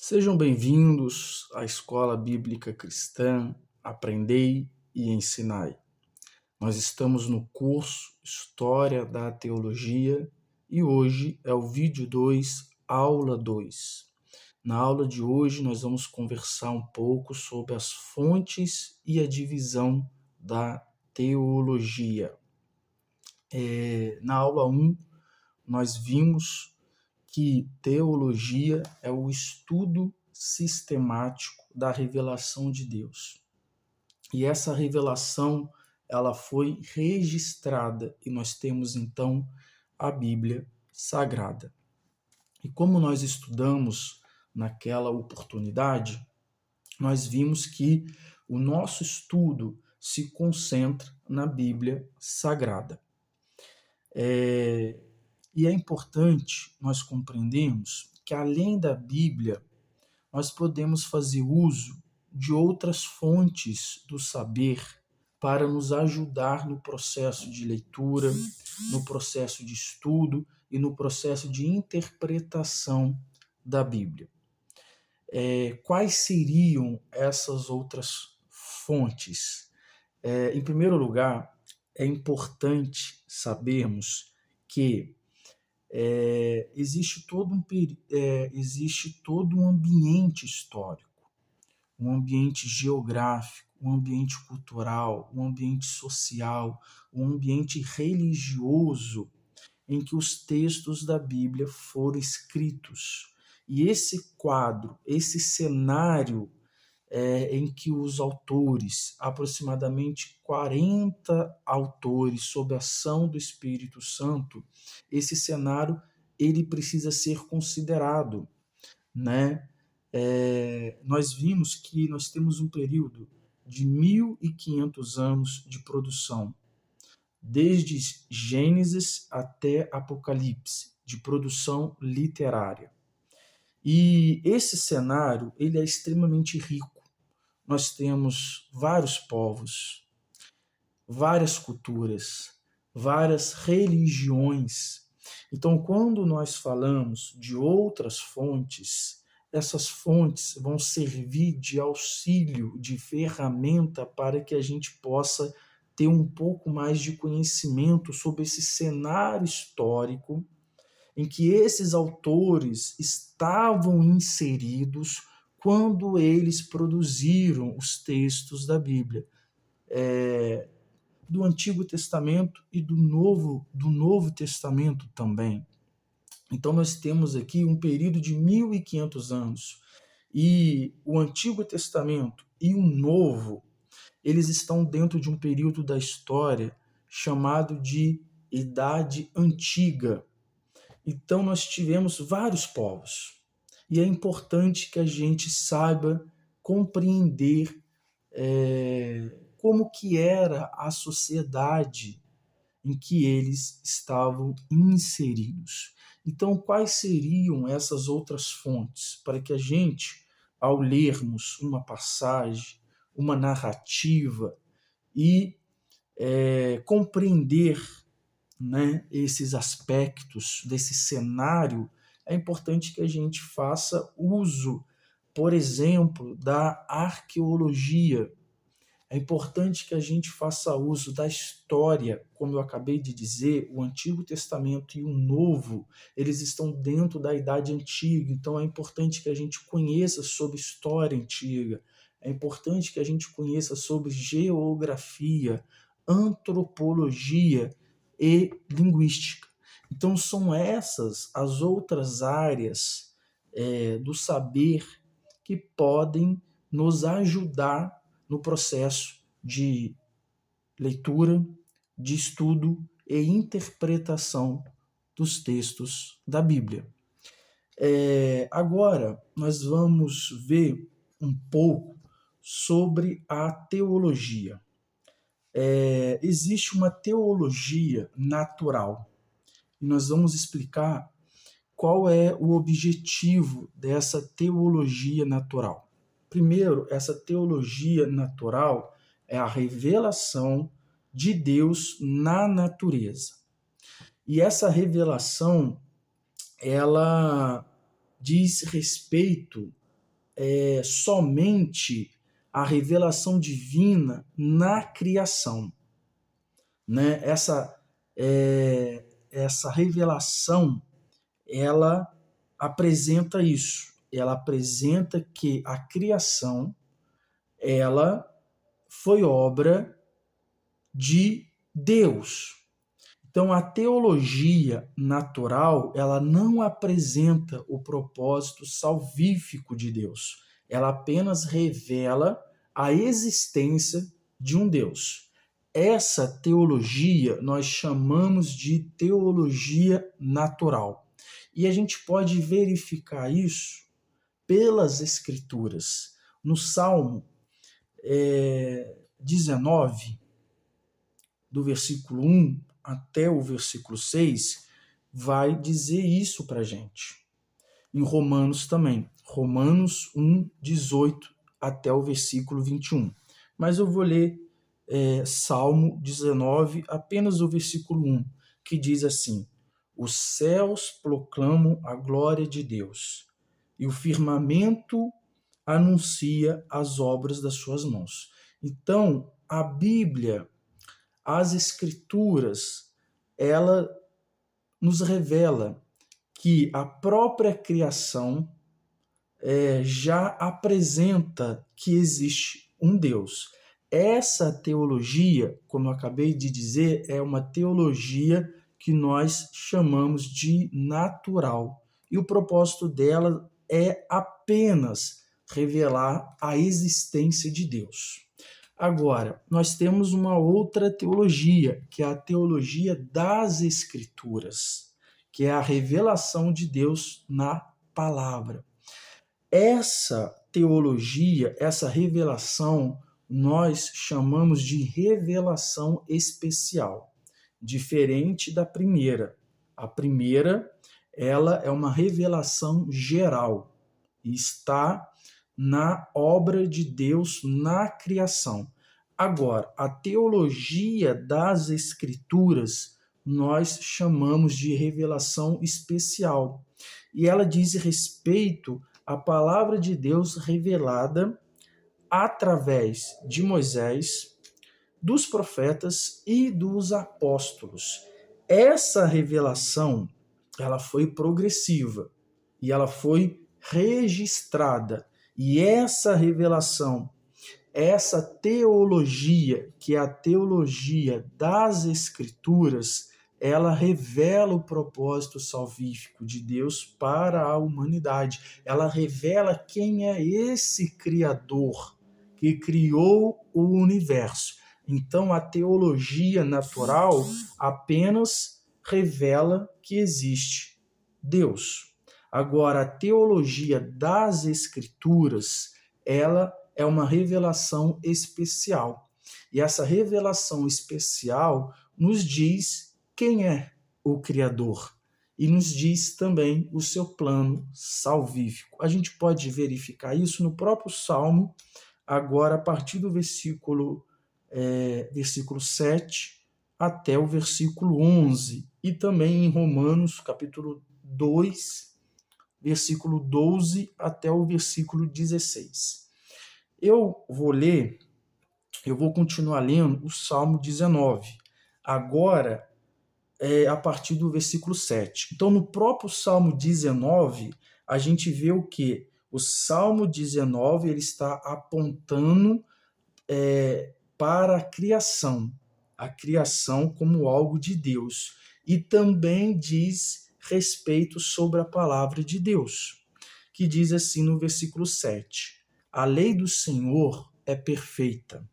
Sejam bem-vindos à Escola Bíblica Cristã Aprendei e Ensinai. Nós estamos no curso História da Teologia e hoje é o vídeo 2, aula 2. Na aula de hoje nós vamos conversar um pouco sobre as fontes e a divisão da teologia. Na aula 1 nós vimos que teologia é o estudo sistemático da revelação de Deus. E essa revelação, ela foi registrada e nós temos então a Bíblia Sagrada. E como nós estudamos naquela oportunidade, nós vimos que o nosso estudo se concentra na Bíblia Sagrada. E é importante nós compreendermos que, além da Bíblia, nós podemos fazer uso de outras fontes do saber para nos ajudar no processo de leitura, no processo de estudo e no processo de interpretação da Bíblia. Quais seriam essas outras fontes? Em primeiro lugar, é importante sabermos que existe todo um ambiente histórico, um ambiente geográfico, um ambiente cultural, um ambiente social, um ambiente religioso em que os textos da Bíblia foram escritos. E esse quadro, esse cenário em que os autores, aproximadamente 40 autores sob a ação do Espírito Santo, esse cenário ele precisa ser considerado, né? Nós vimos que nós temos um período de 1.500 anos de produção, desde Gênesis até Apocalipse, de produção literária. E esse cenário ele é extremamente rico. Nós temos vários povos, várias culturas, várias religiões. Então, quando nós falamos de outras fontes, essas fontes vão servir de auxílio, de ferramenta para que a gente possa ter um pouco mais de conhecimento sobre esse cenário histórico em que esses autores estavam inseridos quando eles produziram os textos da Bíblia, do Antigo Testamento e do Novo Testamento também. Então nós temos aqui um período de 1.500 anos, e o Antigo Testamento e o Novo, eles estão dentro de um período da história chamado de Idade Antiga. Então nós tivemos vários povos. E é importante que a gente saiba compreender como que era a sociedade em que eles estavam inseridos. Então, quais seriam essas outras fontes para que a gente, ao lermos uma passagem, uma narrativa e compreender, né, esses aspectos desse cenário, é importante que a gente faça uso, por exemplo, da arqueologia. É importante que a gente faça uso da história. Como eu acabei de dizer, o Antigo Testamento e o Novo, eles estão dentro da Idade Antiga, então é importante que a gente conheça sobre história antiga, é importante que a gente conheça sobre geografia, antropologia e linguística. Então são essas as outras áreas do saber que podem nos ajudar no processo de leitura, de estudo e interpretação dos textos da Bíblia. Agora nós vamos ver um pouco sobre a teologia. Existe uma teologia natural e nós vamos explicar qual é o objetivo dessa teologia natural. Primeiro, essa teologia natural é a revelação de Deus na natureza. E essa revelação, ela diz respeito somente a revelação divina na criação, né? Essa revelação, ela apresenta isso. Ela apresenta que a criação, ela foi obra de Deus. Então, a teologia natural, ela não apresenta o propósito salvífico de Deus. Ela apenas revela a existência de um Deus. Essa teologia nós chamamos de teologia natural. E a gente pode verificar isso pelas Escrituras. No Salmo 19, do versículo 1 até o versículo 6, vai dizer isso para a gente. Em Romanos também. Romanos 1, 18 até o versículo 21. Mas eu vou ler Salmo 19, apenas o versículo 1, que diz assim: os céus proclamam a glória de Deus, e o firmamento anuncia as obras das suas mãos. Então, a Bíblia, as Escrituras, ela nos revela que a própria criação já apresenta que existe um Deus. Essa teologia, como eu acabei de dizer, é uma teologia que nós chamamos de natural. E o propósito dela é apenas revelar a existência de Deus. Agora, nós temos uma outra teologia, que é a teologia das Escrituras, que é a revelação de Deus na palavra. Essa teologia, essa revelação, nós chamamos de revelação especial, diferente da primeira. A primeira, ela é uma revelação geral e está na obra de Deus na criação. Agora, a teologia das Escrituras nós chamamos de revelação especial. E ela diz respeito à palavra de Deus revelada através de Moisés, dos profetas e dos apóstolos. Essa revelação, ela foi progressiva e ela foi registrada. E essa revelação, essa teologia, que é a teologia das Escrituras, ela revela o propósito salvífico de Deus para a humanidade. Ela revela quem é esse Criador que criou o universo. Então, a teologia natural apenas revela que existe Deus. Agora, a teologia das Escrituras, ela é uma revelação especial. E essa revelação especial nos diz quem é o Criador e nos diz também o seu plano salvífico. A gente pode verificar isso no próprio Salmo, agora a partir do versículo 7 até o versículo 11, e também em Romanos, capítulo 2, versículo 12 até o versículo 16. Eu vou continuar lendo o Salmo 19, agora a partir do versículo 7. Então, no próprio Salmo 19, a gente vê o quê? O Salmo 19 ele está apontando para a criação como algo de Deus, e também diz respeito sobre a palavra de Deus, que diz assim no versículo 7: a lei do Senhor é perfeita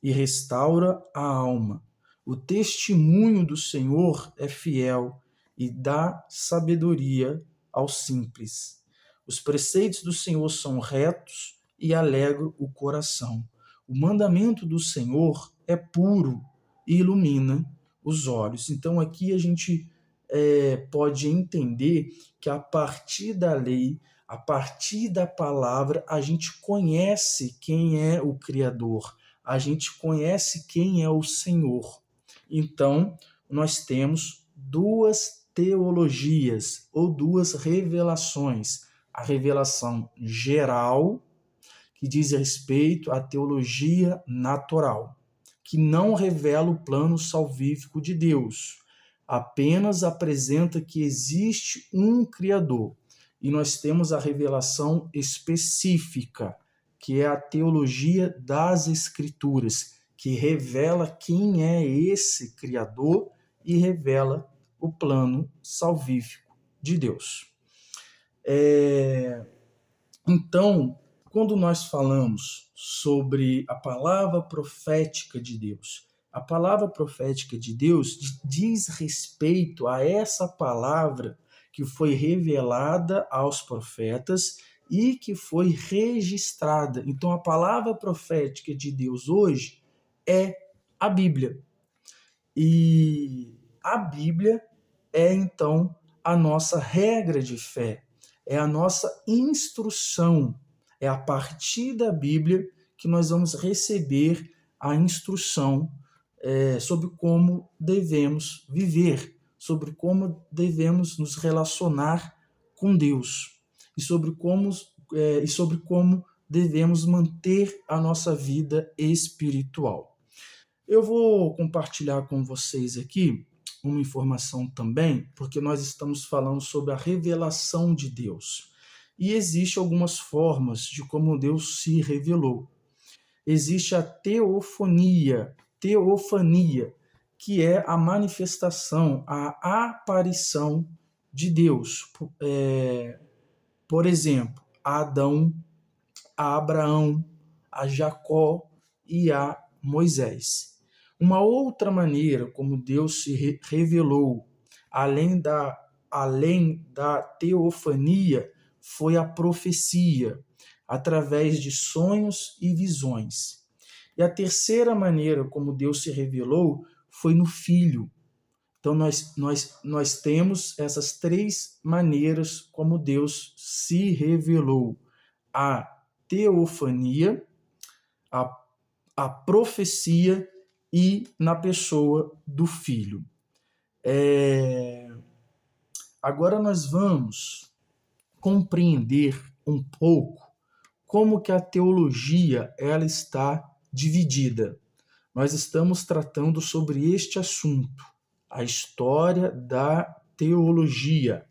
e restaura a alma. O testemunho do Senhor é fiel e dá sabedoria aos simples. Os preceitos do Senhor são retos e alegram o coração. O mandamento do Senhor é puro e ilumina os olhos. Então aqui a gente pode entender que a partir da lei, a partir da palavra, a gente conhece quem é o Criador, a gente conhece quem é o Senhor. Então, nós temos duas teologias ou duas revelações, a revelação geral, que diz respeito à teologia natural, que não revela o plano salvífico de Deus, apenas apresenta que existe um Criador. E nós temos a revelação específica, que é a teologia das Escrituras, que revela quem é esse Criador e revela o plano salvífico de Deus. Então, quando nós falamos sobre a palavra profética de Deus, a palavra profética de Deus diz respeito a essa palavra que foi revelada aos profetas e que foi registrada. Então, a palavra profética de Deus hoje é a Bíblia. E a Bíblia é, então, a nossa regra de fé, é a nossa instrução. É a partir da Bíblia que nós vamos receber a instrução sobre como devemos viver, sobre como devemos nos relacionar com Deus e sobre como devemos manter a nossa vida espiritual. Eu vou compartilhar com vocês aqui uma informação também, porque nós estamos falando sobre a revelação de Deus. E existem algumas formas de como Deus se revelou. Existe a teofania, que é a manifestação, a aparição de Deus. Por exemplo, a Adão, a Abraão, a Jacó e a Moisés. Uma outra maneira como Deus se revelou, além da teofania, foi a profecia, através de sonhos e visões. E a terceira maneira como Deus se revelou foi no Filho. Então, nós temos essas três maneiras como Deus se revelou: a teofania, a profecia e na pessoa do Filho. Agora nós vamos compreender um pouco como que a teologia ela está dividida. Nós estamos tratando sobre este assunto, a história da teologia.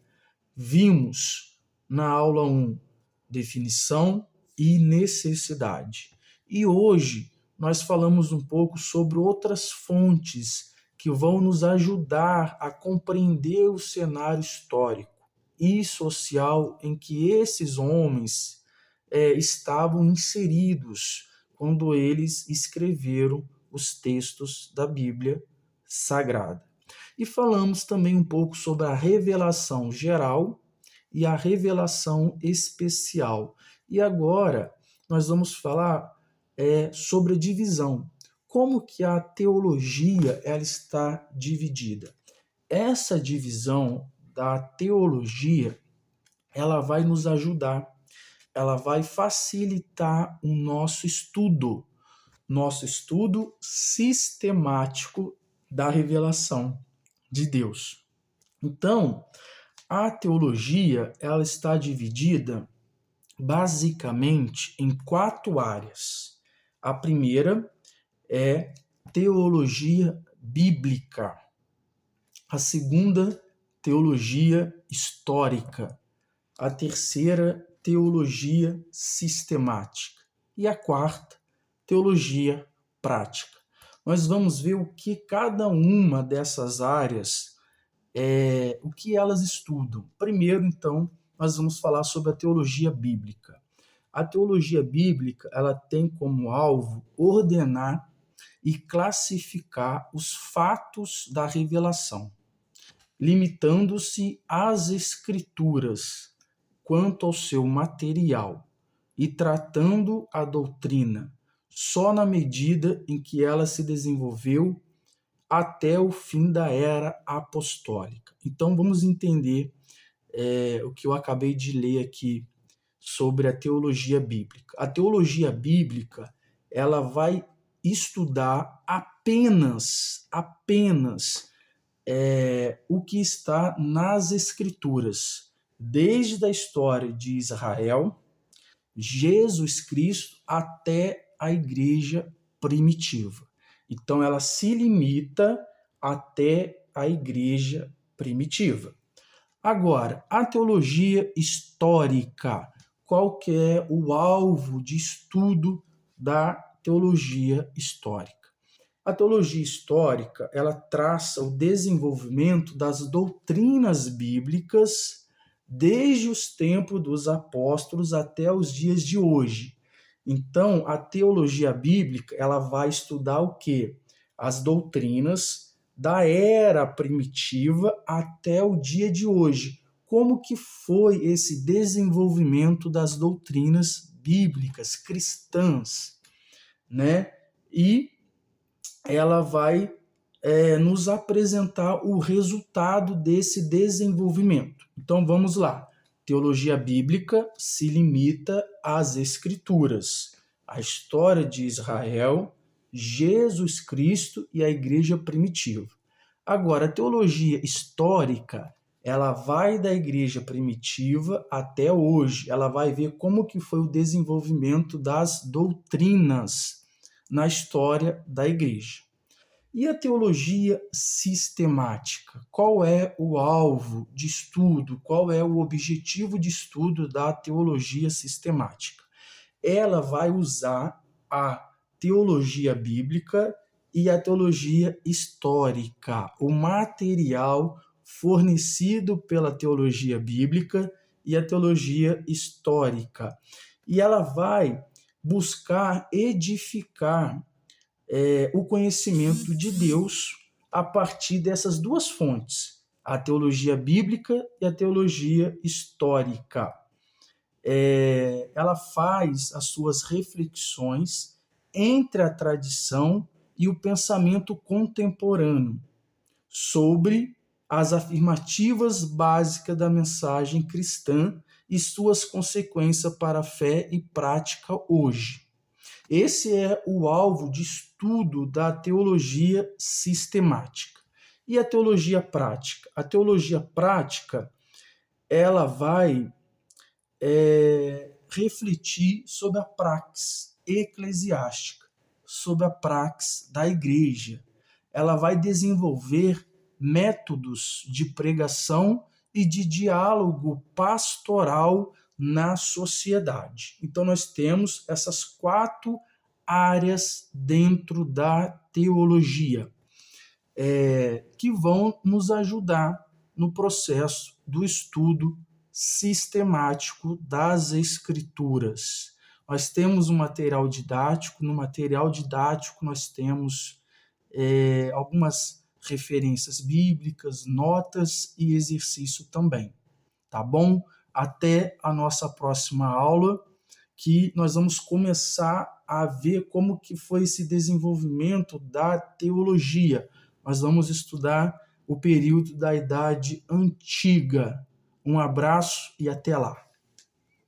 Vimos na aula 1 definição e necessidade. E hoje nós falamos um pouco sobre outras fontes que vão nos ajudar a compreender o cenário histórico e social em que esses homens estavam inseridos quando eles escreveram os textos da Bíblia Sagrada. E falamos também um pouco sobre a revelação geral e a revelação especial. E agora nós vamos falar sobre a divisão. Como que a teologia ela está dividida? Essa divisão da teologia ela vai nos ajudar, ela vai facilitar o nosso estudo sistemático da revelação de Deus. Então, a teologia ela está dividida basicamente em 4 áreas. A primeira é teologia bíblica. A segunda, teologia histórica. A terceira, teologia sistemática. E a quarta, teologia prática. Nós vamos ver o que cada uma dessas áreas, o que elas estudam. Primeiro, então, nós vamos falar sobre a teologia bíblica. A teologia bíblica ela tem como alvo ordenar e classificar os fatos da revelação, limitando-se às escrituras quanto ao seu material e tratando a doutrina só na medida em que ela se desenvolveu até o fim da era apostólica. Então vamos entender o que eu acabei de ler aqui sobre a teologia bíblica. A teologia bíblica ela vai estudar apenas o que está nas Escrituras, desde a história de Israel, Jesus Cristo, até a igreja primitiva. Então, ela se limita até a igreja primitiva. Agora, a teologia histórica, qual que é o alvo de estudo da teologia histórica? A teologia histórica, ela traça o desenvolvimento das doutrinas bíblicas desde os tempos dos apóstolos até os dias de hoje. Então, a teologia bíblica, ela vai estudar o quê? As doutrinas da era primitiva até o dia de hoje. Como que foi esse desenvolvimento das doutrinas bíblicas cristãs, né? E ela vai nos apresentar o resultado desse desenvolvimento. Então vamos lá. Teologia bíblica se limita às Escrituras, a história de Israel, Jesus Cristo e a igreja primitiva. Agora, a teologia histórica, ela vai da igreja primitiva até hoje. Ela vai ver como que foi o desenvolvimento das doutrinas na história da igreja. E a teologia sistemática? Qual é o alvo de estudo? Qual é o objetivo de estudo da teologia sistemática? Ela vai usar a teologia bíblica e a teologia histórica, o material fornecido pela teologia bíblica e a teologia histórica. E ela vai buscar edificar o conhecimento de Deus a partir dessas duas fontes, a teologia bíblica e a teologia histórica. Ela faz as suas reflexões entre a tradição e o pensamento contemporâneo sobre as afirmativas básicas da mensagem cristã e suas consequências para a fé e prática hoje. Esse é o alvo de estudo da teologia sistemática. E a teologia prática? A teologia prática, ela vai refletir sobre a praxis eclesiástica, sobre a praxis da igreja. Ela vai desenvolver métodos de pregação e de diálogo pastoral na sociedade. Então, nós temos essas 4 áreas dentro da teologia que vão nos ajudar no processo do estudo sistemático das Escrituras. Nós temos um material didático, no material didático nós temos algumas referências bíblicas, notas e exercício também, tá bom? Até a nossa próxima aula, que nós vamos começar a ver como que foi esse desenvolvimento da teologia. Nós vamos estudar o período da Idade Antiga. Um abraço e até lá.